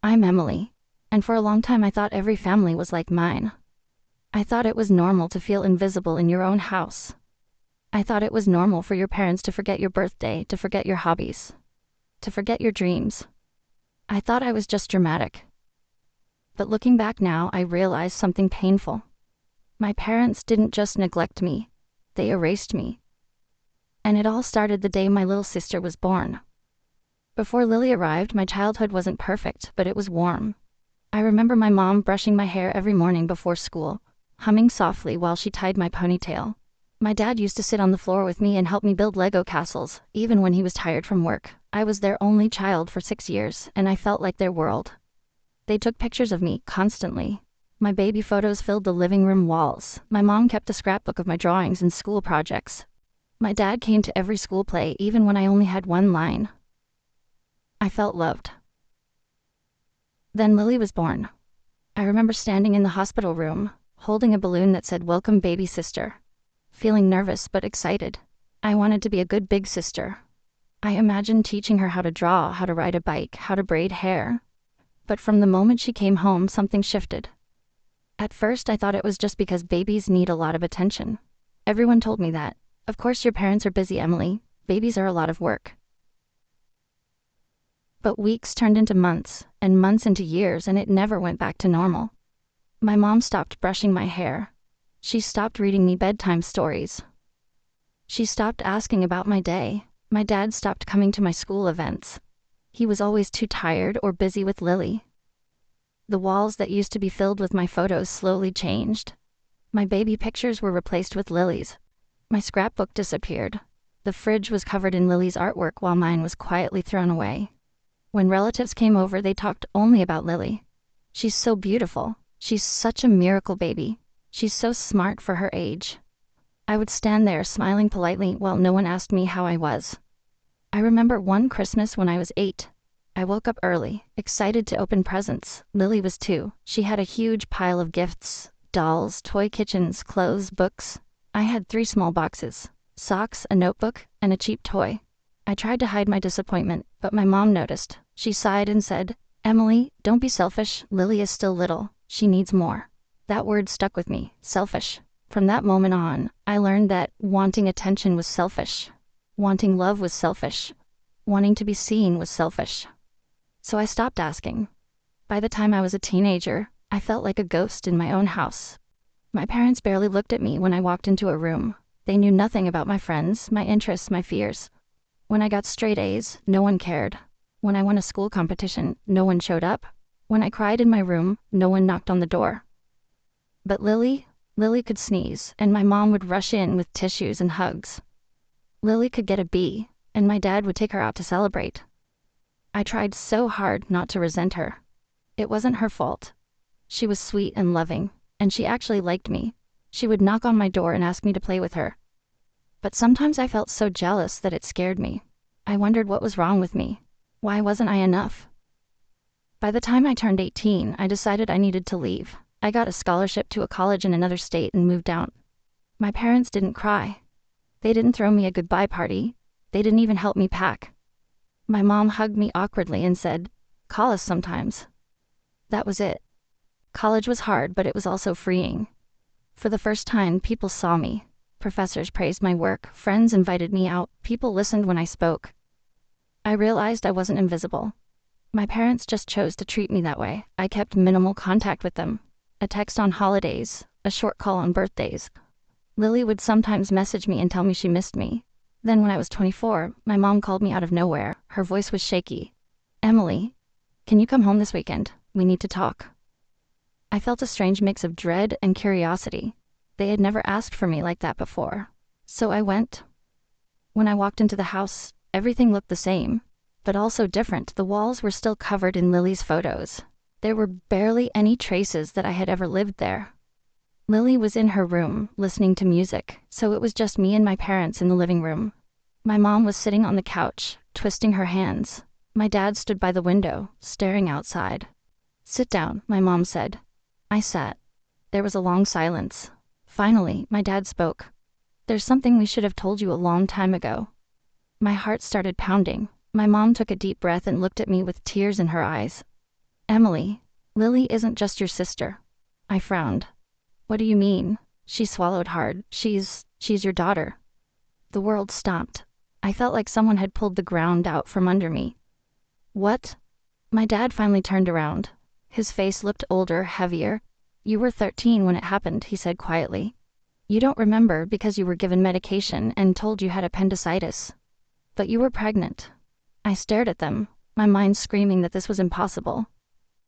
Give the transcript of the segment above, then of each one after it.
I'm Emily, and for a long time I thought every family was like mine. I thought it was normal to feel invisible in your own house. I thought it was normal for your parents to forget your birthday, to forget your hobbies, to forget your dreams. I thought I was just dramatic. But looking back now, I realized something painful. My parents didn't just neglect me, they erased me. And it all started the day my little sister was born. Before Lily arrived, my childhood wasn't perfect, but it was warm. I remember my mom brushing my hair every morning before school, humming softly while she tied my ponytail. My dad used to sit on the floor with me and help me build Lego castles, even when he was tired from work. I was their only child for 6 years, and I felt like their world. They took pictures of me constantly. My baby photos filled the living room walls. My mom kept a scrapbook of my drawings and school projects. My dad came to every school play, even when I only had one line. I felt loved. Then Lily was born. I remember standing in the hospital room, holding a balloon that said, "Welcome, baby sister," feeling nervous but excited. I wanted to be a good big sister. I imagined teaching her how to draw, how to ride a bike, how to braid hair. But from the moment she came home, something shifted. At first, I thought it was just because babies need a lot of attention. Everyone told me that. Of course your parents are busy, Emily. Babies are a lot of work. But weeks turned into months, and months into years, and it never went back to normal. My mom stopped brushing my hair. She stopped reading me bedtime stories. She stopped asking about my day. My dad stopped coming to my school events. He was always too tired or busy with Lily. The walls that used to be filled with my photos slowly changed. My baby pictures were replaced with Lily's. My scrapbook disappeared. The fridge was covered in Lily's artwork while mine was quietly thrown away. When relatives came over, they talked only about Lily. She's so beautiful. She's such a miracle baby. She's so smart for her age. I would stand there smiling politely while no one asked me how I was. I remember one Christmas when I was 8. I woke up early, excited to open presents. Lily was 2. She had a huge pile of gifts: dolls, toy kitchens, clothes, books. I had 3 small boxes: socks, a notebook, and a cheap toy. I tried to hide my disappointment, but my mom noticed. She sighed and said, "Emily, don't be selfish. Lily is still little. She needs more." That word stuck with me, selfish. From that moment on, I learned that wanting attention was selfish. Wanting love was selfish. Wanting to be seen was selfish. So I stopped asking. By the time I was a teenager, I felt like a ghost in my own house. My parents barely looked at me when I walked into a room. They knew nothing about my friends, my interests, my fears. When I got straight A's, no one cared. When I won a school competition, no one showed up. When I cried in my room, no one knocked on the door. But Lily could sneeze, and my mom would rush in with tissues and hugs. Lily could get a B, and my dad would take her out to celebrate. I tried so hard not to resent her. It wasn't her fault. She was sweet and loving, and she actually liked me. She would knock on my door and ask me to play with her. But sometimes I felt so jealous that it scared me. I wondered what was wrong with me. Why wasn't I enough? By the time I turned 18, I decided I needed to leave. I got a scholarship to a college in another state and moved out. My parents didn't cry. They didn't throw me a goodbye party. They didn't even help me pack. My mom hugged me awkwardly and said, "Call us sometimes." That was it. College was hard, but it was also freeing. For the first time, people saw me. Professors praised my work, friends invited me out, people listened when I spoke. I realized I wasn't invisible. My parents just chose to treat me that way. I kept minimal contact with them. A text on holidays, a short call on birthdays. Lily would sometimes message me and tell me she missed me. Then when I was 24, my mom called me out of nowhere. Her voice was shaky. "Emily, can you come home this weekend? We need to talk." I felt a strange mix of dread and curiosity. They had never asked for me like that before. So I went. When I walked into the house, everything looked the same, but also different. The walls were still covered in Lily's photos. There were barely any traces that I had ever lived there. Lily was in her room, listening to music, so it was just me and my parents in the living room. My mom was sitting on the couch, twisting her hands. My dad stood by the window, staring outside. "Sit down," my mom said. I sat. There was a long silence. Finally, my dad spoke. "There's something we should have told you a long time ago." My heart started pounding. My mom took a deep breath and looked at me with tears in her eyes. Emily, Lily isn't just your sister. I frowned. What do you mean? She swallowed hard. She's your daughter. The world stopped. I felt like someone had pulled the ground out from under me. What? My dad finally turned around. His face looked older, heavier. You were 13 when it happened, he said quietly. You don't remember because you were given medication and told you had appendicitis. But you were pregnant. I stared at them, my mind screaming that this was impossible.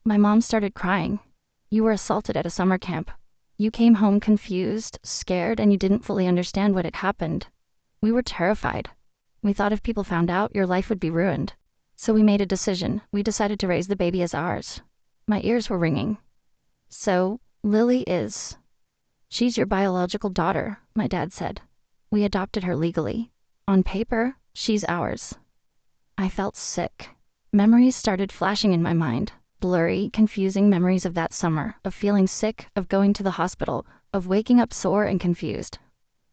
My mom started crying. You were assaulted at a summer camp. You came home confused, scared, and you didn't fully understand what had happened. We were terrified. We thought if people found out, your life would be ruined. So we made a decision. We decided to raise the baby as ours. My ears were ringing. So, Lily is... She's your biological daughter, my dad said. We adopted her legally. On paper, she's ours. I felt sick. Memories started flashing in my mind. Blurry, confusing memories of that summer, of feeling sick, of going to the hospital, of waking up sore and confused.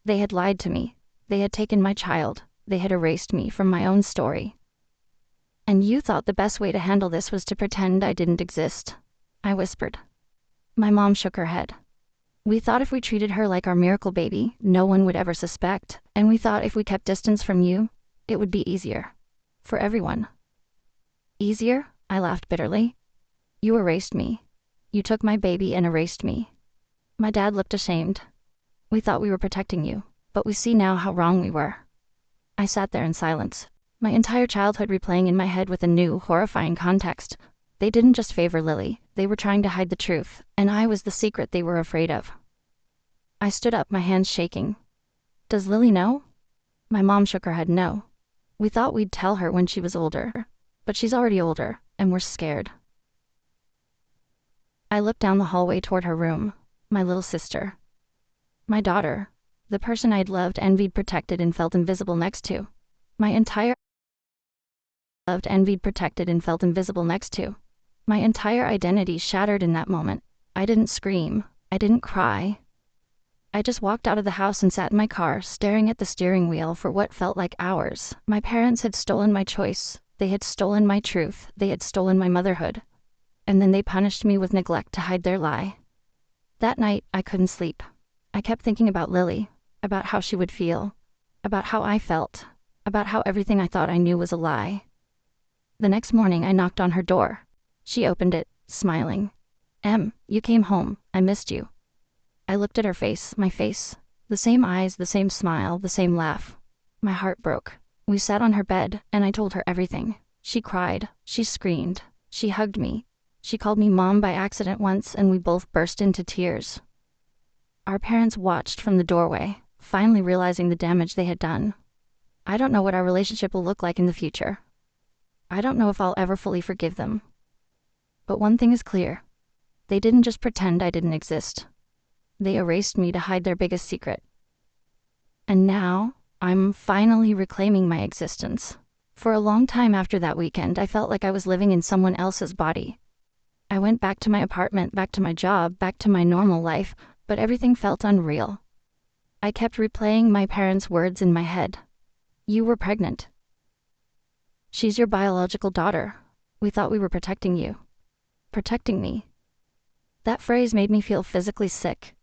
They had lied to me. They had taken my child. They had erased me from my own story. And you thought the best way to handle this was to pretend I didn't exist, I whispered. My mom shook her head. We thought if we treated her like our miracle baby, no one would ever suspect, and we thought if we kept distance from you, it would be easier. For everyone. Easier? I laughed bitterly. You erased me. You took my baby and erased me. My dad looked ashamed. We thought we were protecting you, but we see now how wrong we were. I sat there in silence, my entire childhood replaying in my head with a new, horrifying context. They didn't just favor Lily, they were trying to hide the truth, and I was the secret they were afraid of. I stood up, my hands shaking. Does Lily know? My mom shook her head no. We thought we'd tell her when she was older, but she's already older, and we're scared. I looked down the hallway toward her room, my little sister. My daughter, the person I'd loved, envied, protected, and felt invisible next to. My entire identity shattered in that moment. I didn't scream. I didn't cry. I just walked out of the house and sat in my car, staring at the steering wheel for what felt like hours. My parents had stolen my choice. They had stolen my truth. They had stolen my motherhood. And then they punished me with neglect to hide their lie. That night, I couldn't sleep. I kept thinking about Lily, about how she would feel, about how I felt, about how everything I thought I knew was a lie. The next morning, I knocked on her door. She opened it, smiling. Em, you came home. I missed you. I looked at her face, my face. The same eyes, the same smile, the same laugh. My heart broke. We sat on her bed, and I told her everything. She cried. She screamed. She hugged me. She called me Mom by accident once, and we both burst into tears. Our parents watched from the doorway, finally realizing the damage they had done. I don't know what our relationship will look like in the future. I don't know if I'll ever fully forgive them. But one thing is clear. They didn't just pretend I didn't exist. They erased me to hide their biggest secret. And now, I'm finally reclaiming my existence. For a long time after that weekend, I felt like I was living in someone else's body. I went back to my apartment, back to my job, back to my normal life, but everything felt unreal. I kept replaying my parents' words in my head. You were pregnant. She's your biological daughter. We thought we were protecting you. Protecting me. That phrase made me feel physically sick.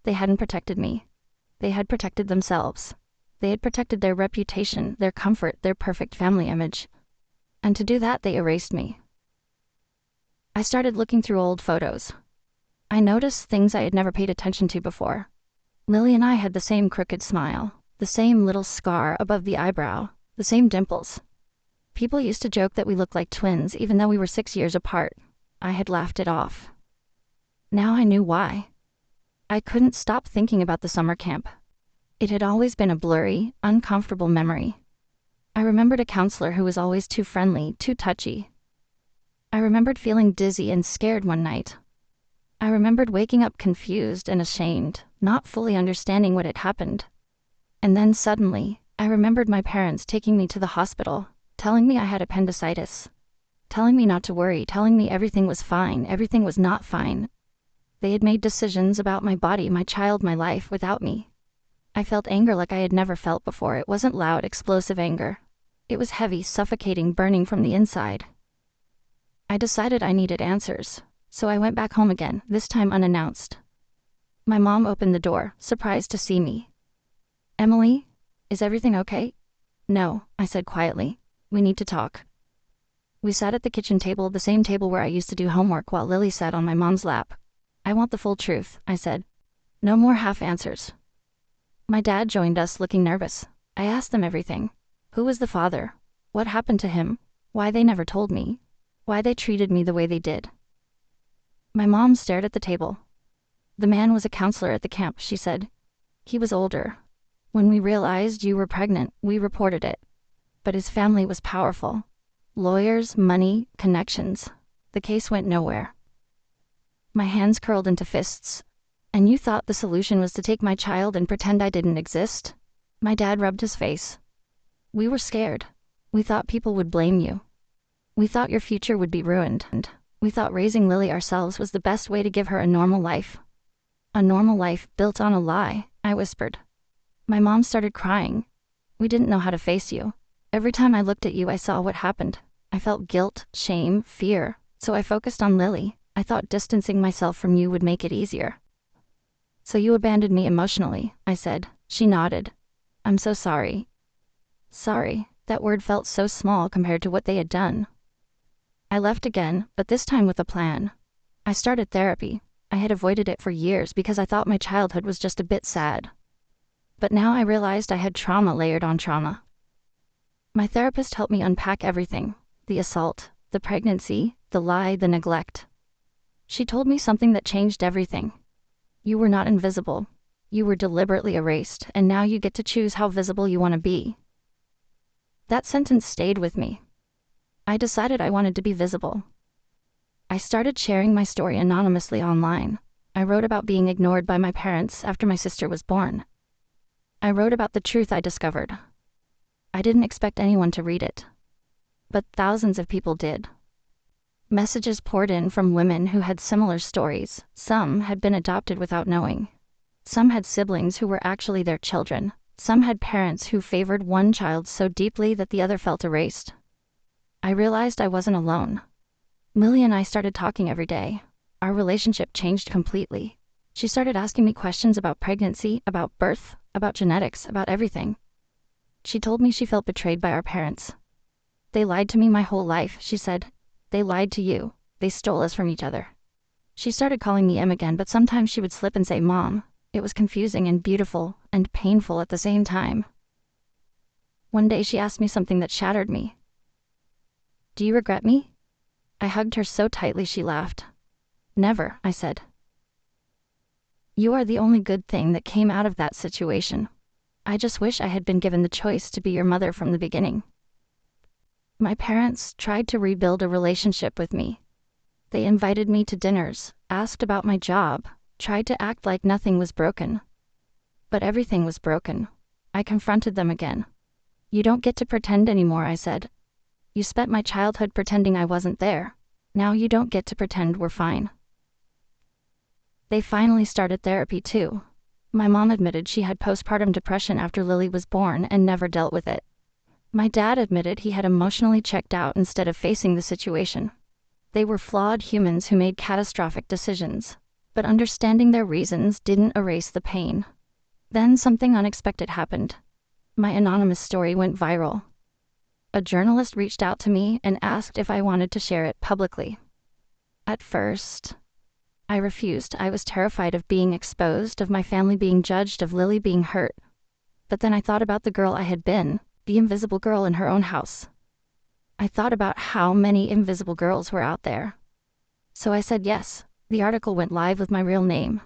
They hadn't protected me. They had protected themselves. They had protected their reputation, their comfort, their perfect family image. And to do that, they erased me. I started looking through old photos. I noticed things I had never paid attention to before. Lily and I had the same crooked smile, the same little scar above the eyebrow, the same dimples. People used to joke that we looked like twins, even though we were 6 years apart. I had laughed it off. Now I knew why. I couldn't stop thinking about the summer camp. It had always been a blurry, uncomfortable memory. I remembered a counselor who was always too friendly, too touchy. I remembered feeling dizzy and scared one night. I remembered waking up confused and ashamed, not fully understanding what had happened. And then suddenly, I remembered my parents taking me to the hospital, telling me I had appendicitis, telling me not to worry, telling me everything was fine, everything was not fine. They had made decisions about my body, my child, my life, without me. I felt anger like I had never felt before. It wasn't loud, explosive anger. It was heavy, suffocating, burning from the inside. I decided I needed answers, so I went back home again, this time unannounced. My mom opened the door, surprised to see me. "Emily, is everything okay?" "No," I said quietly. "We need to talk." We sat at the kitchen table, the same table where I used to do homework, while Lily sat on my mom's lap. "I want the full truth," I said. "No more half answers." My dad joined us, looking nervous. I asked them everything. Who was the father? What happened to him? Why they never told me? Why they treated me the way they did? My mom stared at the table. "The man was a counselor at the camp," she said. "He was older. When we realized you were pregnant, we reported it. But his family was powerful. Lawyers, money, connections. The case went nowhere." My hands curled into fists. "And you thought the solution was to take my child and pretend I didn't exist?" My dad rubbed his face. "We were scared. We thought people would blame you. We thought your future would be ruined. And we thought raising Lily ourselves was the best way to give her a normal life." "A normal life built on a lie," I whispered. My mom started crying. "We didn't know how to face you. Every time I looked at you, I saw what happened. I felt guilt, shame, fear, so I focused on Lily. I thought distancing myself from you would make it easier." "So you abandoned me emotionally," I said. She nodded. "I'm so sorry." Sorry, that word felt so small compared to what they had done. I left again, but this time with a plan. I started therapy. I had avoided it for years because I thought my childhood was just a bit sad. But now I realized I had trauma layered on trauma. My therapist helped me unpack everything: the assault, the pregnancy, the lie, the neglect. She told me something that changed everything. You were not invisible. You were deliberately erased, and now you get to choose how visible you want to be. That sentence stayed with me. I decided I wanted to be visible. I started sharing my story anonymously online. I wrote about being ignored by my parents after my sister was born. I wrote about the truth I discovered. I didn't expect anyone to read it. But thousands of people did. Messages poured in from women who had similar stories. Some had been adopted without knowing. Some had siblings who were actually their children. Some had parents who favored one child so deeply that the other felt erased. I realized I wasn't alone. Millie and I started talking every day. Our relationship changed completely. She started asking me questions about pregnancy, about birth, about genetics, about everything. She told me she felt betrayed by our parents. "They lied to me my whole life," she said. "They lied to you. They stole us from each other." She started calling me Em again, but sometimes she would slip and say Mom. It was confusing and beautiful and painful at the same time. One day she asked me something that shattered me. "Do you regret me?" I hugged her so tightly she laughed. "Never," I said. "You are the only good thing that came out of that situation. I just wish I had been given the choice to be your mother from the beginning." My parents tried to rebuild a relationship with me. They invited me to dinners, asked about my job, tried to act like nothing was broken. But everything was broken. I confronted them again. "You don't get to pretend anymore," I said. "You spent my childhood pretending I wasn't there. Now you don't get to pretend we're fine." They finally started therapy too. My mom admitted she had postpartum depression after Lily was born and never dealt with it. My dad admitted he had emotionally checked out instead of facing the situation. They were flawed humans who made catastrophic decisions, but understanding their reasons didn't erase the pain. Then something unexpected happened. My anonymous story went viral. A journalist reached out to me and asked if I wanted to share it publicly. At first, I refused. I was terrified of being exposed, of my family being judged, of Lily being hurt. But then I thought about the girl I had been, the invisible girl in her own house. I thought about how many invisible girls were out there. So I said yes. The article went live with my real name.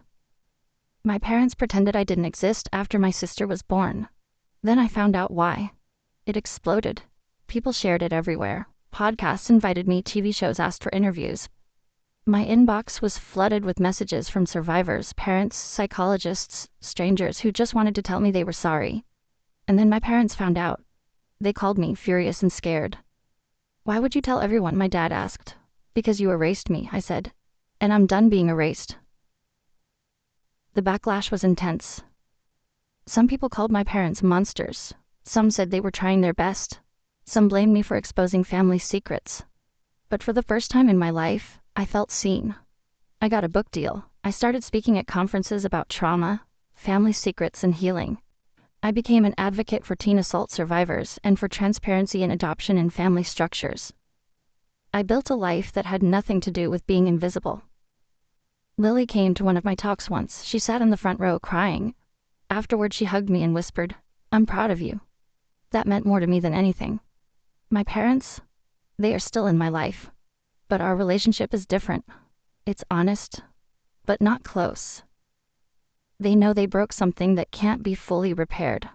My parents pretended I didn't exist after my sister was born. Then I found out why. It exploded. People shared it everywhere. Podcasts invited me, TV shows asked for interviews. My inbox was flooded with messages from survivors, parents, psychologists, strangers who just wanted to tell me they were sorry. And then my parents found out. They called me, furious and scared. "Why would you tell everyone?" my dad asked. "Because you erased me," I said. "And I'm done being erased." The backlash was intense. Some people called my parents monsters. Some said they were trying their best. Some blamed me for exposing family secrets. But for the first time in my life, I felt seen. I got a book deal. I started speaking at conferences about trauma, family secrets, and healing. I became an advocate for teen assault survivors and for transparency in adoption and family structures. I built a life that had nothing to do with being invisible. Lily came to one of my talks once. She sat in the front row crying. Afterward, she hugged me and whispered, "I'm proud of you." That meant more to me than anything. My parents, they are still in my life, but our relationship is different. It's honest, but not close. They know they broke something that can't be fully repaired.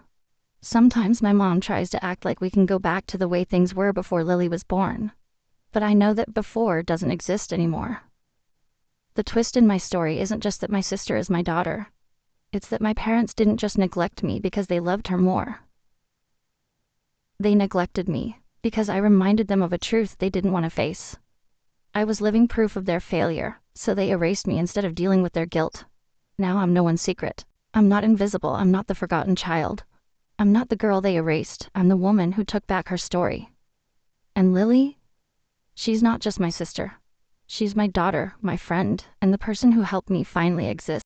Sometimes my mom tries to act like we can go back to the way things were before Lily was born, but I know that before doesn't exist anymore. The twist in my story isn't just that my sister is my daughter. It's that my parents didn't just neglect me because they loved her more. They neglected me because I reminded them of a truth they didn't want to face. I was living proof of their failure, so they erased me instead of dealing with their guilt. Now I'm no one's secret. I'm not invisible. I'm not the forgotten child. I'm not the girl they erased. I'm the woman who took back her story. And Lily? She's not just my sister. She's my daughter, my friend, and the person who helped me finally exist.